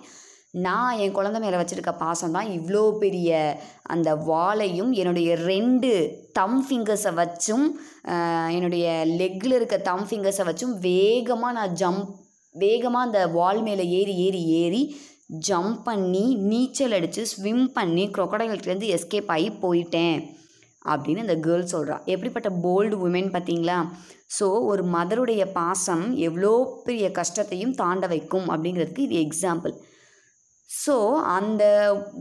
S1: நான் என் குழந்தை மேலே வச்சுருக்க பாசம்தான் இவ்வளோ பெரிய அந்த வாளையும் என்னுடைய 2 தம் ஃபிங்கர்ஸை வச்சும் என்னுடைய லெக்கில் இருக்க தம் ஃபிங்கர்ஸை வச்சும் வேகமாக அந்த வால் மேலே ஏறி ஜம்ப் பண்ணி நீச்சல் அடித்து ஸ்விம் பண்ணி குரோக்கடைல்கிட்டேருந்து எஸ்கேப் ஆகி போயிட்டேன் அப்படின்னு அந்த கேர்ள் சொல்கிறா. எப்படிப்பட்ட போல்டு உமன் பார்த்தீங்களா? ஸோ ஒரு மதருடைய பாசம் எவ்வளோ பெரிய கஷ்டத்தையும் தாண்ட வைக்கும் அப்படிங்கிறதுக்கு இது எக்ஸாம்பிள். ஸோ அந்த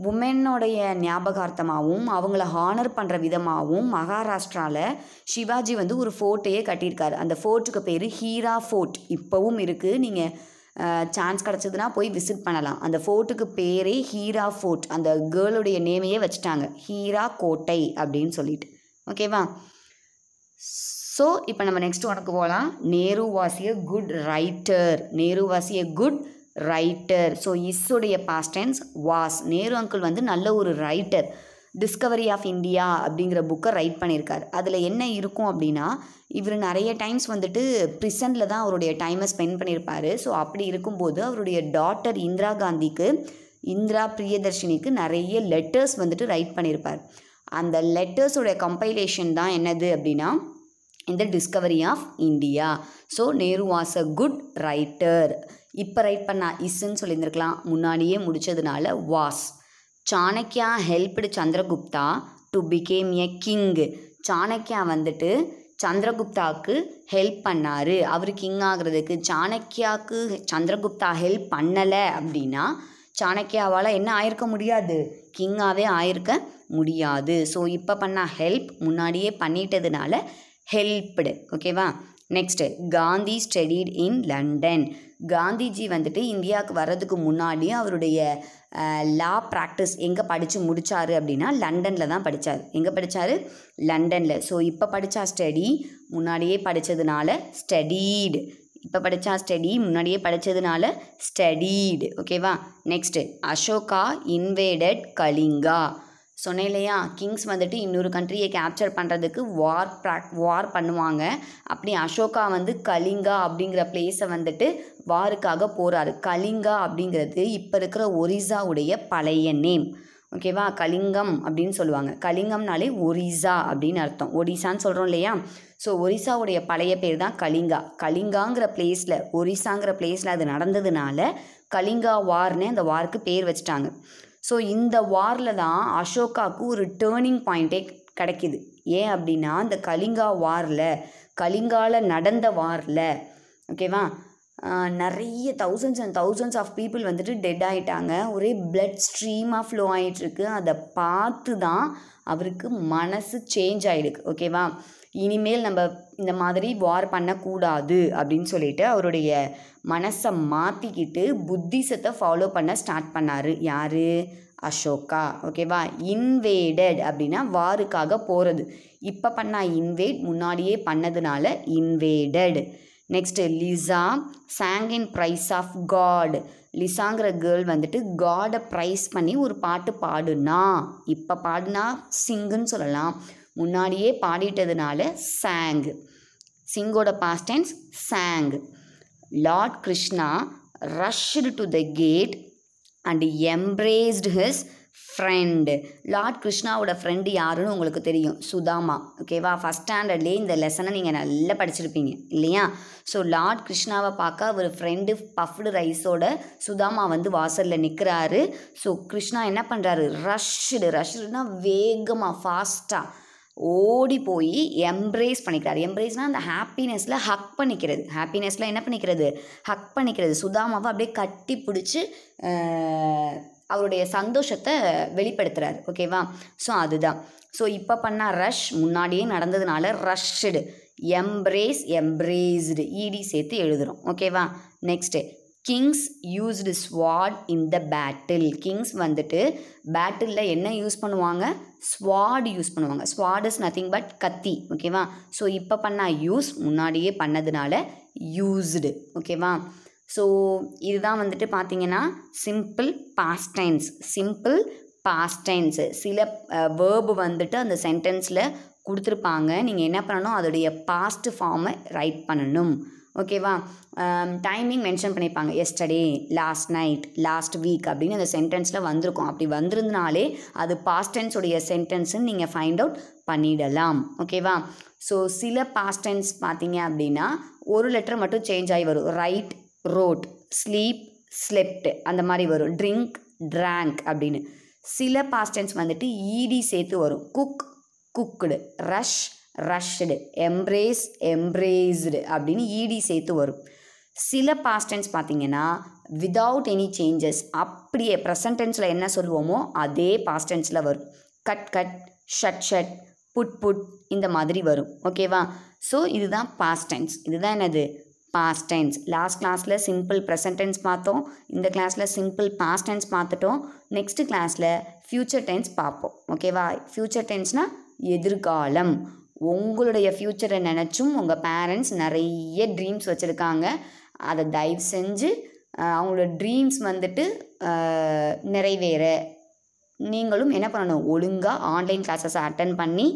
S1: உமனோடைய ஞாபகார்த்தமாகவும் அவங்கள ஹானர் பண்ணுற விதமாகவும் மகாராஷ்டிராவில் சிவாஜி வந்து ஒரு ஃபோர்ட்டையே கட்டியிருக்காரு. அந்த ஃபோர்ட்டுக்கு பேர் ஹீரா ஃபோர்ட். இப்போவும் இருக்குது, நீங்கள் சான்ஸ் கிடச்சதுன்னா போய் விசிட் பண்ணலாம். அந்த ஃபோர்ட்டுக்கு பேரே ஹீரா ஃபோர்ட். அந்த கேர்ளுடைய நேமையே வச்சுட்டாங்க, ஹீரா கோட்டை அப்படின்னு சொல்லிட்டு. ஓகேவா? ஸோ இப்போ நம்ம நெக்ஸ்ட் உனக்கு போகலாம். Nehru was a good writer. So இஸ்ஸுடைய past tense was. Nehru uncle வந்து நல்ல ஒரு ரைட்டர். டிஸ்கவரி ஆஃப் இந்தியா அப்படிங்கிற புக்கை ரைட் பண்ணியிருக்கார். அதில் என்ன இருக்கும் அப்படின்னா, இவர் நிறைய டைம்ஸ் வந்துட்டு ப்ரிசனில் தான் அவருடைய டைமை ஸ்பெண்ட் பண்ணியிருப்பார். ஸோ அப்படி இருக்கும்போது அவருடைய டாட்டர் இந்திரா பிரியதர்ஷினிக்கு நிறைய லெட்டர்ஸ் வந்துட்டு ரைட் பண்ணியிருப்பார். அந்த லெட்டர்ஸோடைய கம்பைலேஷன் தான் என்னது அப்படின்னா இந்த discovery of India. So Nehru was a good writer. இப்போ ரைட் பண்ண இஸ்ன்னு சொல்லியிருந்துருக்கலாம், முன்னாடியே முடித்ததுனால was. Chanakya helped Chandragupta to become a king. Chanakya வந்துட்டு சந்திரகுப்தாவுக்கு ஹெல்ப் பண்ணார் அவர் கிங் ஆகிறதுக்கு. சாணக்கியாவுக்கு சந்திரகுப்தா ஹெல்ப் பண்ணலை அப்படின்னா சாணக்கியாவால் என்ன ஆயிருக்க முடியாது, கிங்காகவே ஆயிருக்க முடியாது. ஸோ இப்போ பண்ண ஹெல்ப் முன்னாடியே பண்ணிட்டதுனால ஹெல்ப்டு. ஓகேவா? Next, Gandhi studied in London. Gandhiji வந்துட்டு இந்தியாவுக்கு வர்றதுக்கு முன்னாடி அவருடைய லா ப்ராக்டிஸ் எங்கே படித்து முடித்தார் அப்படின்னா லண்டனில் தான் படித்தார். எங்கே படித்தார்? லண்டனில். ஸோ இப்போ படித்தா ஸ்டடி, முன்னாடியே படித்ததுனால ஸ்டடீடு. இப்போ படித்தா ஸ்டடி, முன்னாடியே படித்ததுனால ஸ்டடீடு. ஓகேவா? Next, Ashoka invaded Kalinga. சொன்னேன் இல்லையா, கிங்ஸ் வந்துட்டு இன்னொரு கண்ட்ரியை கேப்சர் பண்ணுறதுக்கு வார் பண்ணுவாங்க. அப்படி அசோகா வந்து கலிங்கா அப்படிங்கிற பிளேஸை வந்துட்டு வாருக்காக போகிறாரு. கலிங்கா அப்படிங்கிறது இப்போ இருக்கிற ஒரிசாவுடைய பழைய நேம். ஓகேவா? கலிங்கம் அப்படின்னு சொல்லுவாங்க. கலிங்கம்னாலே ஒரிசா அப்படின்னு அர்த்தம். ஒடிசான்னு சொல்கிறோம் இல்லையா? ஸோ ஒரிசாவுடைய பழைய பேர் தான் கலிங்கா. கலிங்காங்கிற பிளேஸில், ஒரிசாங்கிற பிளேஸில் அது நடந்ததுனால கலிங்கா வார்னு அந்த வாருக்கு பேர் வச்சுட்டாங்க. ஸோ இந்த வாரில் தான் அசோகாவுக்கு ஒரு டேர்னிங் பாயிண்ட்டே கிடைக்கிது. ஏன் அப்படின்னா இந்த கலிங்காவில் நடந்த வாரில், ஓகேவா, நிறைய தௌசண்ட்ஸ் ஆஃப் பீப்புள் வந்துட்டு டெட் ஆகிட்டாங்க. ஒரே பிளட் ஸ்ட்ரீமாக ஃப்ளோ ஆகிட்டுருக்கு. அதை பார்த்து தான் அவருக்கு மனசு சேஞ்ச் ஆகிடுக்கு. ஓகேவா? இனிமேல் நம்ம இந்த மாதிரி வார் பண்ணக்கூடாது அப்படின்னு சொல்லிட்டு அவருடைய மனசை மாற்றிக்கிட்டு புத்திசத்தை ஃபாலோ பண்ண ஸ்டார்ட் பண்ணார். யார்? அசோகா. ஓகேவா? இன்வேடட் அப்படின்னா வாருக்காக போகிறது. இப்போ பண்ணால் இன்வேட், முன்னாடியே பண்ணதுனால invaded. Next, Lisa sang in praise of God. லிசாங்கிற கேர்ள் வந்துட்டு காடை ப்ரைஸ் பண்ணி ஒரு பாட்டு பாடுனா. இப்போ பாடுனா சிங்குன்னு சொல்லலாம், முன்னாடியே பாடிட்டதுனால சாங். சிங்கோட past tense sang. Lord Krishna rushed to the gate and embraced his friend. Lord கிருஷ்ணாவோட ஃப்ரெண்டு யாருன்னு உங்களுக்கு தெரியும், சுதாமா. ஓகேவா? ஃபஸ்ட் ஸ்டாண்டர்ட்லேயே இந்த லெசனை நீங்கள் நல்லா படிச்சிருப்பீங்க இல்லையா? ஸோ லார்ட் கிருஷ்ணாவை பார்க்க அவர் ஃப்ரெண்டு பஃப்டு ரைஸோட சுதாமா வந்து வாசலில் நிற்கிறாரு. ஸோ கிருஷ்ணா என்ன பண்ணுறாரு? ரஷ்டுனா வேகமாக ஃபாஸ்ட்டாக ஓடி போய் எம்ப்ரேஸ் பண்ணிக்கிறார். எம்ப்ரேஸ்னால் அந்த ஹாப்பினஸில் ஹக் பண்ணிக்கிறது. ஹாப்பினஸில் என்ன பண்ணிக்கிறது? ஹக் பண்ணிக்கிறது. சுதாமாவை அப்படியே கட்டி பிடிச்சி அவருடைய சந்தோஷத்தை வெளிப்படுத்துகிறார். ஓகேவா? ஸோ அதுதான். ஸோ இப்போ பண்ணால் ரஷ் முன்னாடியே நடந்ததுனால ரஷ்டு, எம்ப்ரேஸ் எம்ப்ரேஸ்டு, ஈடி சேர்த்து எழுதுகிறோம். ஓகேவா? Next kings used sword in the battle. Kings வந்துட்டு பேட்டிலில் என்ன யூஸ் பண்ணுவாங்க? ஸ்வாட் யூஸ் பண்ணுவாங்க. ஸ்வாட் இஸ் நத்திங் பட் கத்தி. ஓகேவா? ஸோ இப்போ பண்ணால் யூஸ், முன்னாடியே பண்ணதுனால யூஸ்டு. ஓகேவா? ஸோ இதுதான் வந்துட்டு பார்த்தீங்கன்னா simple past tense. Simple past tense. சில வேர்பு வந்துட்டு அந்த சென்டென்ஸில் கொடுத்துருப்பாங்க. நீங்கள் என்ன பண்ணணும்? அதோடைய பாஸ்ட் ஃபார்மை ரைட் பண்ணணும். ஓகேவா? டைமிங் மென்ஷன் பண்ணியிருப்பாங்க. Yesterday, last night, last week அப்படின்னு அந்த சென்டென்ஸில் வந்திருக்கும். அப்படி வந்திருந்தனாலே அது பாஸ்ட் டென்ஸுடைய சென்டென்ஸுன்னு நீங்கள் ஃபைண்ட் அவுட் பண்ணிடலாம். ஓகேவா? ஸோ சில பாஸ்ட் டென்ஸ் பார்த்தீங்க அப்படின்னா ஒரு லெட்டர் மட்டும் சேஞ்ச் ஆகி வரும். ரைட், ரோட், ஸ்லீப், ஸ்லெப்ட், அந்த மாதிரி வரும். ட்ரிங்க், ட்ராங்க் அப்படின்னு. சில பாஸ்ட் டென்ஸ் வந்துட்டு ஈடி சேர்த்து வரும். Cook, cooked, rush, rushed, embrace, embraced அப்படின்னு ஈடி சேர்த்து வரும். சில பாஸ்ட் டென்ஸ் பார்த்தீங்கன்னா விதவுட் எனி சேஞ்சஸ், அப்படியே ப்ரெசன்ட் டென்ஸில் என்ன சொல்லுவோமோ அதே பாஸ்ட் டென்ஸில் வரும். Cut, cut, shut, shut, put, put, இந்த மாதிரி வரும். ஓகேவா? ஸோ இதுதான் பாஸ்ட் டென்ஸ். இதுதான் என்னது? Past tense. லாஸ்ட் கிளாஸில் சிம்பிள் ப்ரெசன்ட் டென்ஸ் பார்த்தோம். இந்த கிளாஸில் சிம்பிள் பாஸ்ட் டென்ஸ் பார்த்துட்டோம். நெக்ஸ்ட் கிளாஸில் ஃப்யூச்சர் டென்ஸ் பார்ப்போம். ஓகேவா? ஃப்யூச்சர் டென்ஸ்னால் எதிர்காலம். உங்களுடைய ஃப்யூச்சரை நினச்சும் உங்கள் பேரண்ட்ஸ் நிறைய ட்ரீம்ஸ் வச்சுருக்காங்க. அதை தயவு செஞ்சு அவங்களோட ட்ரீம்ஸ் வந்துட்டு நிறைவேற நீங்களும் என்ன பண்ணணும்? ஒழுங்காக ஆன்லைன் கிளாஸஸை அட்டன் பண்ணி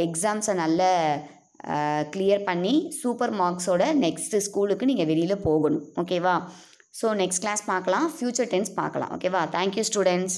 S1: எக்ஸாம்ஸை நல்ல கிளியர் பண்ணி சூப்பர் மார்க்ஸோட நெக்ஸ்ட்டு ஸ்கூலுக்கு நீங்கள் வெளியில் போகணும். ஓகேவா? ஸோ நெக்ஸ்ட் கிளாஸ் பார்க்கலாம். ஃப்யூச்சர் டென்ஸ் பார்க்கலாம். ஓகேவா? Thank you students.